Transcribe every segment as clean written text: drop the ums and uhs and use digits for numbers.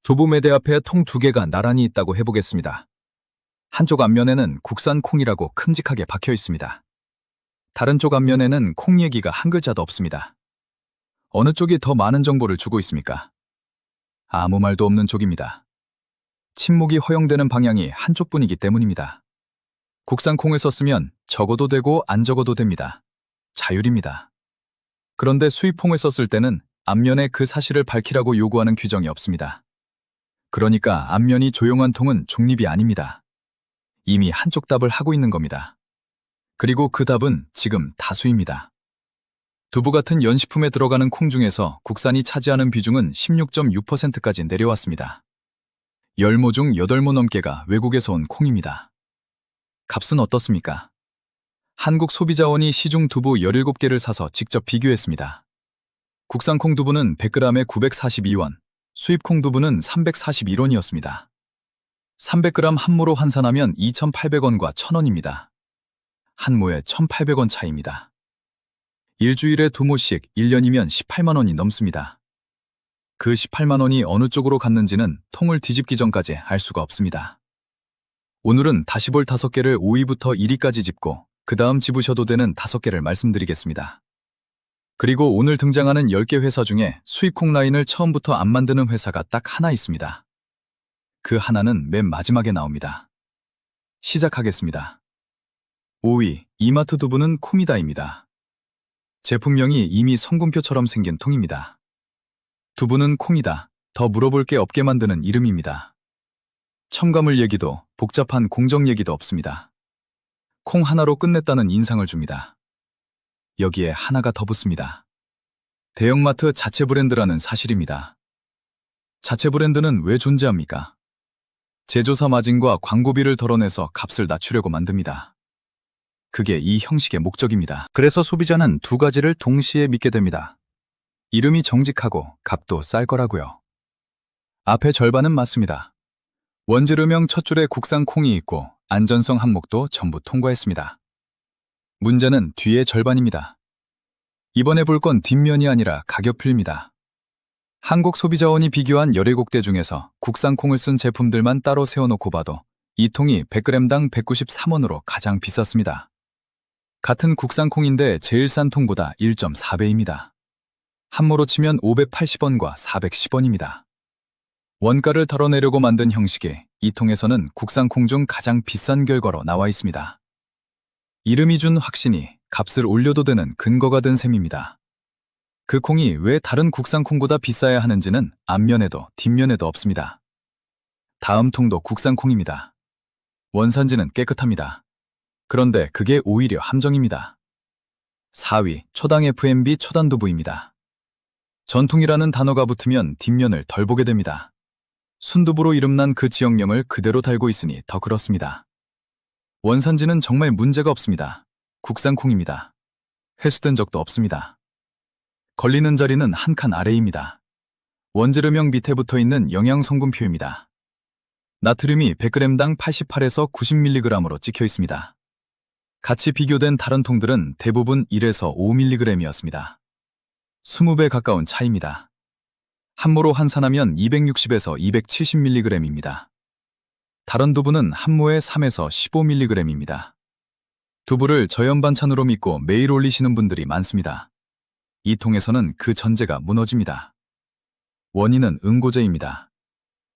두부 매대 앞에 통 두 개가 나란히 있다고 해보겠습니다. 한쪽 앞면에는 국산 콩이라고 큼직하게 박혀 있습니다. 다른 쪽 앞면에는 콩 얘기가 한 글자도 없습니다. 어느 쪽이 더 많은 정보를 주고 있습니까? 아무 말도 없는 쪽입니다. 침묵이 허용되는 방향이 한쪽뿐이기 때문입니다. 국산 콩을 썼으면 적어도 되고 안 적어도 됩니다. 자율입니다. 그런데 수입콩을 썼을 때는 앞면에 그 사실을 밝히라고 요구하는 규정이 없습니다. 그러니까 앞면이 조용한 통은 중립이 아닙니다. 이미 한쪽 답을 하고 있는 겁니다. 그리고 그 답은 지금 다수입니다. 두부 같은 연식품에 들어가는 콩 중에서 국산이 차지하는 비중은 16.6%까지 내려왔습니다. 10모 중 8모 넘게가 외국에서 온 콩입니다. 값은 어떻습니까? 한국소비자원이 시중 두부 17개를 사서 직접 비교했습니다. 국산 콩 두부는 100g에 942원, 수입 콩 두부는 341원이었습니다. 300g 한 모로 환산하면 2,800원과 1,000원입니다. 한 모에 1,800원 차이입니다. 일주일에 2모씩 1년이면 18만 원이 넘습니다. 그 18만 원이 어느 쪽으로 갔는지는 통을 뒤집기 전까지 알 수가 없습니다. 오늘은 다시 볼 5개를 5위부터 1위까지 짚고 그 다음 집으셔도 되는 5개를 말씀드리겠습니다. 그리고 오늘 등장하는 10개 회사 중에 수입콩 라인을 처음부터 안 만드는 회사가 딱 하나 있습니다. 그 하나는 맨 마지막에 나옵니다. 시작하겠습니다. 5위, 이마트 두부는 코미다입니다. 제품명이 이미 성분표처럼 생긴 통입니다. 두부는 콩이다. 더 물어볼 게 없게 만드는 이름입니다. 첨가물 얘기도 복잡한 공정 얘기도 없습니다. 콩 하나로 끝냈다는 인상을 줍니다. 여기에 하나가 더 붙습니다. 대형마트 자체 브랜드라는 사실입니다. 자체 브랜드는 왜 존재합니까? 제조사 마진과 광고비를 덜어내서 값을 낮추려고 만듭니다. 그게 이 형식의 목적입니다. 그래서 소비자는 두 가지를 동시에 믿게 됩니다. 이름이 정직하고 값도 쌀 거라고요. 앞에 절반은 맞습니다. 원재료명 첫 줄에 국산 콩이 있고 안전성 항목도 전부 통과했습니다. 문제는 뒤에 절반입니다. 이번에 볼 건 뒷면이 아니라 가격표입니다. 한국소비자원이 비교한 17대 중에서 국산 콩을 쓴 제품들만 따로 세워놓고 봐도 이 통이 100g당 193원으로 가장 비쌌습니다. 같은 국산 콩인데 제일 싼 통보다 1.4배입니다. 한모로 치면 580원과 410원입니다. 원가를 덜어내려고 만든 형식에 이 통에서는 국산 콩 중 가장 비싼 결과로 나와 있습니다. 이름이 준 확신이 값을 올려도 되는 근거가 된 셈입니다. 그 콩이 왜 다른 국산 콩보다 비싸야 하는지는 앞면에도 뒷면에도 없습니다. 다음 통도 국산 콩입니다. 원산지는 깨끗합니다. 그런데 그게 오히려 함정입니다. 4위, 초당 FMB 초단 두부입니다. 전통이라는 단어가 붙으면 뒷면을 덜 보게 됩니다. 순두부로 이름난 그 지역명을 그대로 달고 있으니 더 그렇습니다. 원산지는 정말 문제가 없습니다. 국산 콩입니다. 회수된 적도 없습니다. 걸리는 자리는 한 칸 아래입니다. 원재료명 밑에 붙어있는 영양성분표입니다. 나트륨이 100g당 88에서 90mg으로 찍혀 있습니다. 같이 비교된 다른 통들은 대부분 1에서 5mg이었습니다. 20배 가까운 차이입니다. 한모로 환산하면 260에서 270mg입니다. 다른 두부는 한모에 3에서 15mg입니다. 두부를 저염 반찬으로 믿고 매일 올리시는 분들이 많습니다. 이 통에서는 그 전제가 무너집니다. 원인은 응고제입니다.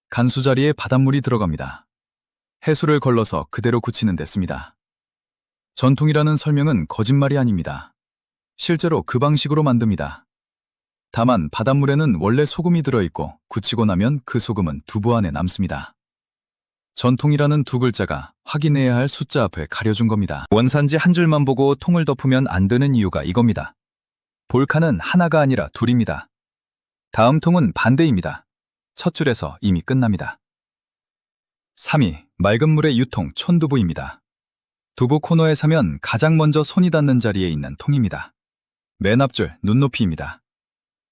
간수 자리에 바닷물이 들어갑니다. 해수를 걸러서 그대로 굳히는 데 씁니다. 전통이라는 설명은 거짓말이 아닙니다. 실제로 그 방식으로 만듭니다. 다만 바닷물에는 원래 소금이 들어있고 굳히고 나면 그 소금은 두부 안에 남습니다. 전통이라는 두 글자가 확인해야 할 숫자 앞에 가려준 겁니다. 원산지 한 줄만 보고 통을 덮으면 안 되는 이유가 이겁니다. 볼칸은 하나가 아니라 둘입니다. 다음 통은 반대입니다. 첫 줄에서 이미 끝납니다. 3위, 맑은 물의 유통 촌두부입니다. 두부 코너에 사면 가장 먼저 손이 닿는 자리에 있는 통입니다. 맨 앞줄 눈높이입니다.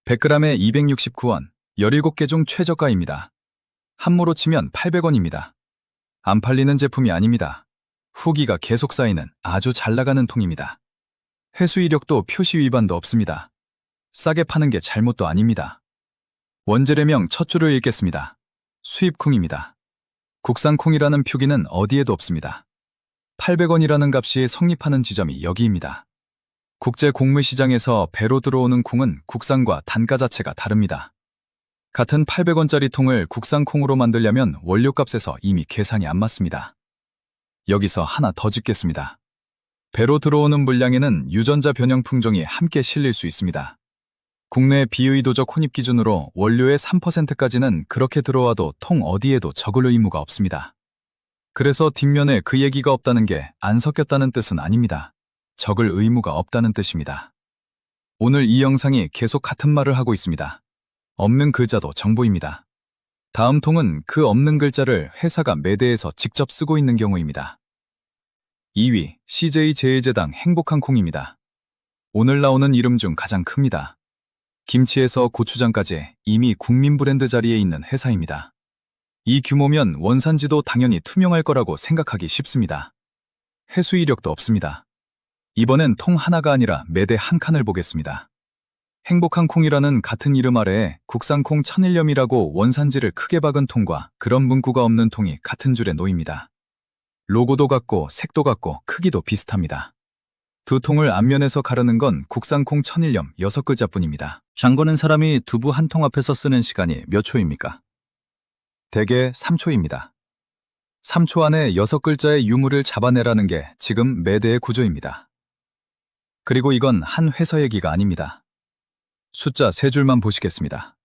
100g에 269원, 17개 중 최저가입니다. 한모로 치면 800원입니다. 안 팔리는 제품이 아닙니다. 후기가 계속 쌓이는 아주 잘 나가는 통입니다. 회수 이력도 표시 위반도 없습니다. 싸게 파는 게 잘못도 아닙니다. 원재료명 첫 줄을 읽겠습니다. 수입콩입니다. 국산 콩이라는 표기는 어디에도 없습니다. 800원이라는 값이 성립하는 지점이 여기입니다. 국제 곡물 시장에서 배로 들어오는 콩은 국산과 단가 자체가 다릅니다. 같은 800원짜리 통을 국산 콩으로 만들려면 원료값에서 이미 계산이 안 맞습니다. 여기서 하나 더 짚겠습니다. 배로 들어오는 물량에는 유전자 변형 품종이 함께 실릴 수 있습니다. 국내 비의도적 혼입 기준으로 원료의 3%까지는 그렇게 들어와도 통 어디에도 적을 의무가 없습니다. 그래서 뒷면에 그 얘기가 없다는 게 안 섞였다는 뜻은 아닙니다. 적을 의무가 없다는 뜻입니다. 오늘 이 영상이 계속 같은 말을 하고 있습니다. 없는 글자도 정보입니다. 다음 통은 그 없는 글자를 회사가 매대에서 직접 쓰고 있는 경우입니다. 2위 CJ제일제당 행복한 콩입니다. 오늘 나오는 이름 중 가장 큽니다. 김치에서 고추장까지 이미 국민 브랜드 자리에 있는 회사입니다. 이 규모면 원산지도 당연히 투명할 거라고 생각하기 쉽습니다. 해수 이력도 없습니다. 이번엔 통 하나가 아니라 매대 한 칸을 보겠습니다. 행복한 콩이라는 같은 이름 아래에 국산콩 천일염이라고 원산지를 크게 박은 통과 그런 문구가 없는 통이 같은 줄에 놓입니다. 로고도 같고 색도 같고 크기도 비슷합니다. 두 통을 앞면에서 가르는 건 국산콩 천일염 6글자뿐입니다. 장거는 사람이 두부 한 통 앞에서 쓰는 시간이 몇 초입니까? 대개 3초입니다. 3초 안에 6글자의 유무를 잡아내라는 게 지금 매대의 구조입니다. 그리고 이건 한 회사 얘기가 아닙니다. 숫자 3줄만 보시겠습니다.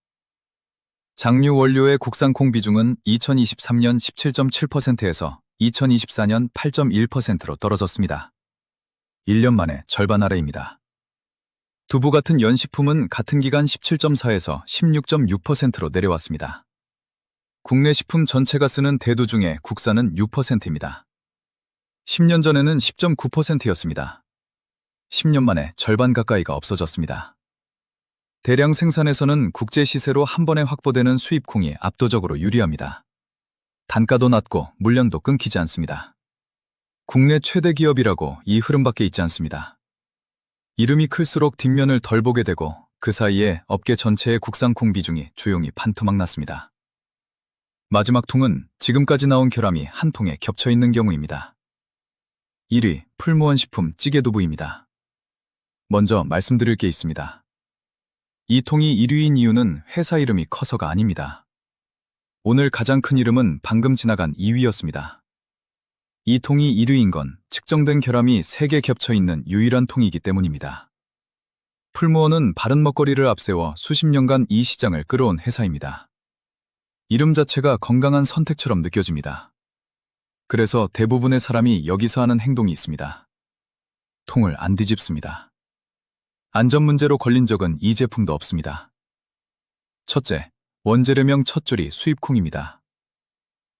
장류 원료의 국산콩 비중은 2023년 17.7%에서 2024년 8.1%로 떨어졌습니다. 1년 만에 절반 아래입니다. 두부 같은 연식품은 같은 기간 17.4에서 16.6%로 내려왔습니다. 국내 식품 전체가 쓰는 대두 중에 국산은 6%입니다. 10년 전에는 10.9%였습니다. 10년 만에 절반 가까이가 없어졌습니다. 대량 생산에서는 국제 시세로 한 번에 확보되는 수입콩이 압도적으로 유리합니다. 단가도 낮고 물량도 끊기지 않습니다. 국내 최대 기업이라고 이 흐름밖에 있지 않습니다. 이름이 클수록 뒷면을 덜 보게 되고 그 사이에 업계 전체의 국산콩 비중이 조용히 반토막 났습니다. 마지막 통은 지금까지 나온 결함이 한 통에 겹쳐 있는 경우입니다. 1위 풀무원 식품 찌개두부입니다. 먼저 말씀드릴 게 있습니다. 이 통이 1위인 이유는 회사 이름이 커서가 아닙니다. 오늘 가장 큰 이름은 방금 지나간 2위였습니다. 이 통이 1위인 건 측정된 결함이 3개 겹쳐 있는 유일한 통이기 때문입니다. 풀무원은 바른 먹거리를 앞세워 수십 년간 이 시장을 끌어온 회사입니다. 이름 자체가 건강한 선택처럼 느껴집니다. 그래서 대부분의 사람이 여기서 하는 행동이 있습니다. 통을 안 뒤집습니다. 안전 문제로 걸린 적은 이 제품도 없습니다. 첫째, 원재료명 첫 줄이 수입콩입니다.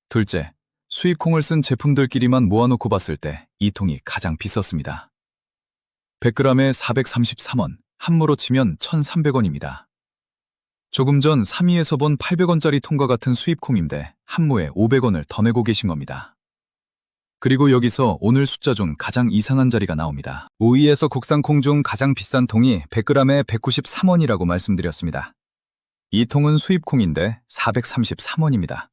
둘째, 수입콩을 쓴 제품들끼리만 모아놓고 봤을 때 이 통이 가장 비쌌습니다. 100g에 433원, 한무로 치면 1,300원입니다. 조금 전 3위에서 본 800원짜리 통과 같은 수입콩인데 한무에 500원을 더 내고 계신 겁니다. 그리고 여기서 오늘 숫자 중 가장 이상한 자리가 나옵니다. 5위에서 국산콩 중 가장 비싼 통이 100g에 193원이라고 말씀드렸습니다. 이 통은 수입콩인데 433원입니다.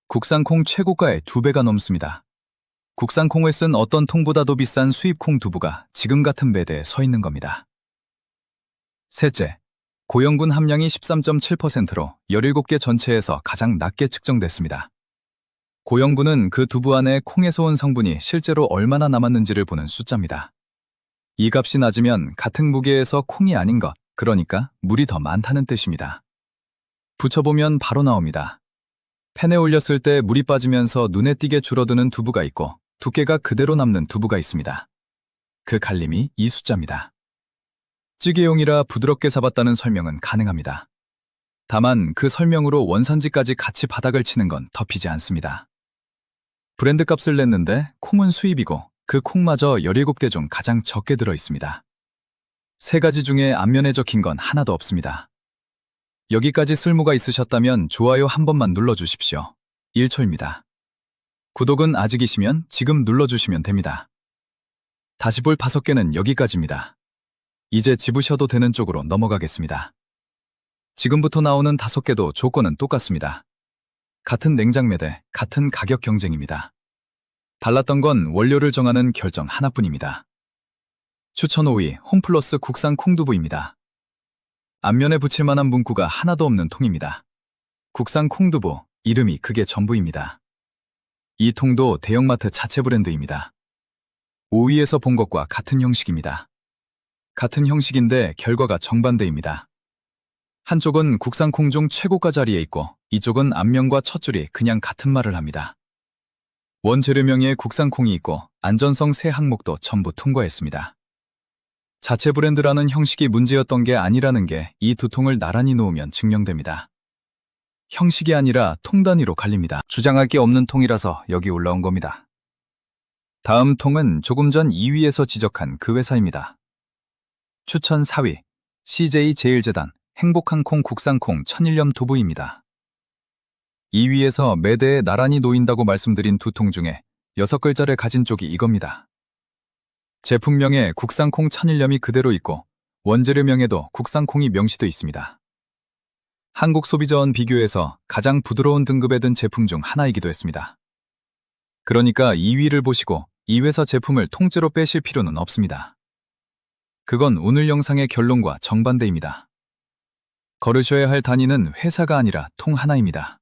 국산콩 최고가의 2배가 넘습니다. 국산콩을 쓴 어떤 통보다도 비싼 수입콩 두부가 지금 같은 배대에 서 있는 겁니다. 셋째, 고형군 함량이 13.7%로 17개 전체에서 가장 낮게 측정됐습니다. 고형군은 그 두부 안에 콩에서 온 성분이 실제로 얼마나 남았는지를 보는 숫자입니다. 이 값이 낮으면 같은 무게에서 콩이 아닌 것, 그러니까 물이 더 많다는 뜻입니다. 붙여보면 바로 나옵니다. 팬에 올렸을 때 물이 빠지면서 눈에 띄게 줄어드는 두부가 있고 두께가 그대로 남는 두부가 있습니다. 그 갈림이 이 숫자입니다. 찌개용이라 부드럽게 잡았다는 설명은 가능합니다. 다만 그 설명으로 원산지까지 같이 바닥을 치는 건 덮이지 않습니다. 브랜드 값을 냈는데 콩은 수입이고 그 콩마저 17대 중 가장 적게 들어 있습니다. 3가지 중에 앞면에 적힌 건 하나도 없습니다. 여기까지 쓸모가 있으셨다면 좋아요 한 번만 눌러주십시오. 1초입니다. 구독은 아직이시면 지금 눌러주시면 됩니다. 다시 볼 5개는 여기까지입니다. 이제 집으셔도 되는 쪽으로 넘어가겠습니다. 지금부터 나오는 5개도 조건은 똑같습니다. 같은 냉장 매대, 같은 가격 경쟁입니다. 달랐던 건 원료를 정하는 결정 하나뿐입니다. 추천 5위 홈플러스 국산 콩두부입니다. 앞면에 붙일 만한 문구가 하나도 없는 통입니다. 국산 콩두부, 이름이 그게 전부입니다. 이 통도 대형마트 자체 브랜드입니다. 5위에서 본 것과 같은 형식입니다. 같은 형식인데 결과가 정반대입니다. 한쪽은 국산 콩종 최고가 자리에 있고 이쪽은 앞면과 첫 줄이 그냥 같은 말을 합니다. 원재료명에 국산 콩이 있고 안전성 세 항목도 전부 통과했습니다. 자체 브랜드라는 형식이 문제였던 게 아니라는 게 이 두 통을 나란히 놓으면 증명됩니다. 형식이 아니라 통 단위로 갈립니다. 주장할 게 없는 통이라서 여기 올라온 겁니다. 다음 통은 조금 전 2위에서 지적한 그 회사입니다. 추천 4위 CJ제일재단 행복한 콩 국산 콩 천일염 두부입니다. 2위에서 매대에 나란히 놓인다고 말씀드린 두 통 중에 6글자를 가진 쪽이 이겁니다. 제품명에 국산 콩 천일염이 그대로 있고 원재료명에도 국산 콩이 명시돼 있습니다. 한국 소비자원 비교에서 가장 부드러운 등급에 든 제품 중 하나이기도 했습니다. 그러니까 2위를 보시고 이 회사 제품을 통째로 빼실 필요는 없습니다. 그건 오늘 영상의 결론과 정반대입니다. 걸으셔야 할 단위는 회사가 아니라 통 하나입니다.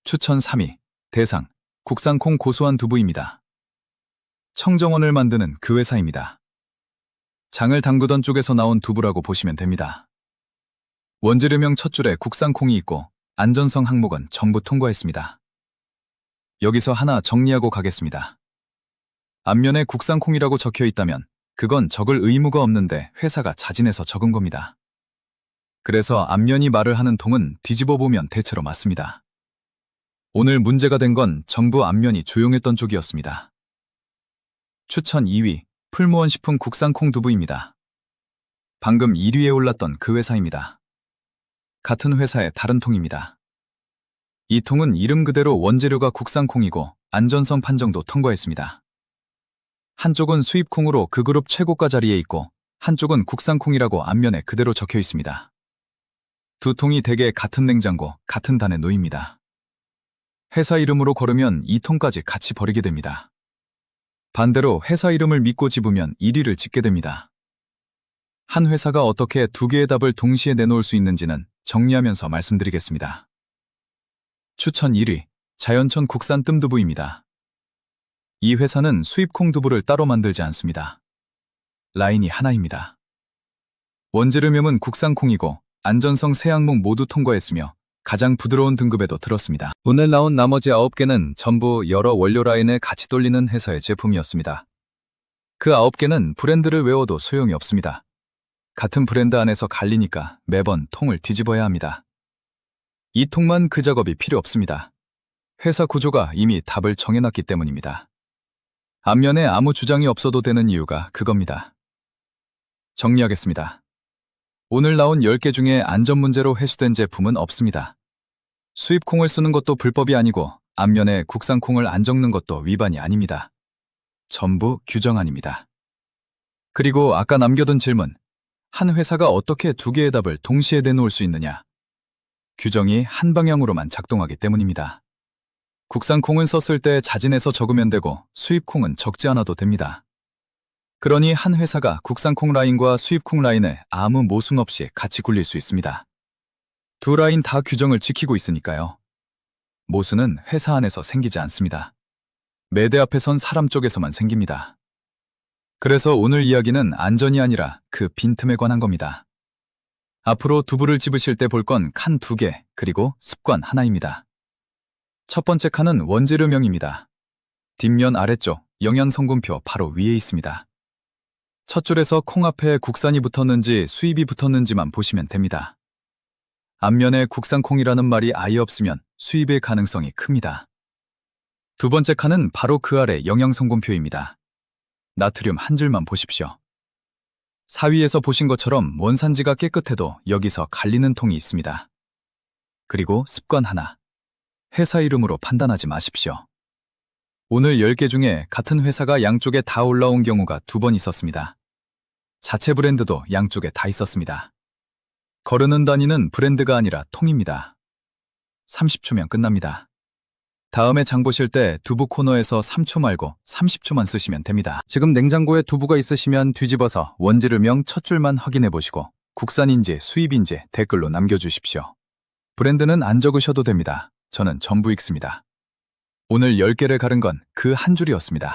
추천 3위 대상 국산 콩 고소한 두부입니다. 청정원을 만드는 그 회사입니다. 장을 담그던 쪽에서 나온 두부라고 보시면 됩니다. 원재료명 첫 줄에 국산 콩이 있고 안전성 항목은 전부 통과했습니다. 여기서 하나 정리하고 가겠습니다. 앞면에 국산 콩이라고 적혀 있다면 그건 적을 의무가 없는데 회사가 자진해서 적은 겁니다. 그래서 앞면이 말을 하는 통은 뒤집어 보면 대체로 맞습니다. 오늘 문제가 된 건 전부 앞면이 조용했던 쪽이었습니다. 추천 2위 풀무원 식품 국산 콩 두부입니다. 방금 1위에 올랐던 그 회사입니다. 같은 회사의 다른 통입니다. 이 통은 이름 그대로 원재료가 국산 콩이고 안전성 판정도 통과했습니다. 한쪽은 수입 콩으로 그 그룹 최고가 자리에 있고 한쪽은 국산 콩이라고 앞면에 그대로 적혀 있습니다. 두 통이 대개 같은 냉장고, 같은 단에 놓입니다. 회사 이름으로 걸으면 이 통까지 같이 버리게 됩니다. 반대로 회사 이름을 믿고 집으면 1위를 짓게 됩니다. 한 회사가 어떻게 두 개의 답을 동시에 내놓을 수 있는지는 정리하면서 말씀드리겠습니다. 추천 1위 자연천 국산 뜸두부입니다. 이 회사는 수입 콩 두부를 따로 만들지 않습니다. 라인이 하나입니다. 원재료명은 국산 콩이고 안전성 세 항목 모두 통과했으며 가장 부드러운 등급에도 들었습니다. 오늘 나온 나머지 9개는 전부 여러 원료 라인을 같이 돌리는 회사의 제품이었습니다. 그 9개는 브랜드를 외워도 소용이 없습니다. 같은 브랜드 안에서 갈리니까 매번 통을 뒤집어야 합니다. 이 통만 그 작업이 필요 없습니다. 회사 구조가 이미 답을 정해놨기 때문입니다. 앞면에 아무 주장이 없어도 되는 이유가 그겁니다. 정리하겠습니다. 오늘 나온 10개 중에 안전 문제로 회수된 제품은 없습니다. 수입 콩을 쓰는 것도 불법이 아니고 앞면에 국산 콩을 안 적는 것도 위반이 아닙니다. 전부 규정안입니다. 그리고 아까 남겨둔 질문, 한 회사가 어떻게 두 개의 답을 동시에 내놓을 수 있느냐? 규정이 한 방향으로만 작동하기 때문입니다. 국산 콩을 썼을 때 자진해서 적으면 되고 수입 콩은 적지 않아도 됩니다. 그러니 한 회사가 국산 콩 라인과 수입 콩 라인을 아무 모순 없이 같이 굴릴 수 있습니다. 두 라인 다 규정을 지키고 있으니까요. 모순은 회사 안에서 생기지 않습니다. 매대 앞에 선 사람 쪽에서만 생깁니다. 그래서 오늘 이야기는 안전이 아니라 그 빈틈에 관한 겁니다. 앞으로 두부를 집으실 때 볼 건 칸 2개, 그리고 습관 하나입니다. 첫 번째 칸은 원재료명입니다. 뒷면 아래쪽 영양 성분표 바로 위에 있습니다. 첫 줄에서 콩 앞에 국산이 붙었는지 수입이 붙었는지만 보시면 됩니다. 앞면에 국산 콩이라는 말이 아예 없으면 수입의 가능성이 큽니다. 두 번째 칸은 바로 그 아래 영양 성분표입니다. 나트륨 한 줄만 보십시오. 4위에서 보신 것처럼 원산지가 깨끗해도 여기서 갈리는 통이 있습니다. 그리고 습관 하나. 회사 이름으로 판단하지 마십시오. 오늘 10개 중에 같은 회사가 양쪽에 다 올라온 경우가 2번 있었습니다. 자체 브랜드도 양쪽에 다 있었습니다. 거르는 단위는 브랜드가 아니라 통입니다. 30초면 끝납니다. 다음에 장 보실 때 두부 코너에서 3초 말고 30초만 쓰시면 됩니다. 지금 냉장고에 두부가 있으시면 뒤집어서 원재료명 첫 줄만 확인해 보시고 국산인지 수입인지 댓글로 남겨주십시오. 브랜드는 안 적으셔도 됩니다. 저는 전부익습니다. 오늘 10개를 갈은 건 그 한 줄이었습니다.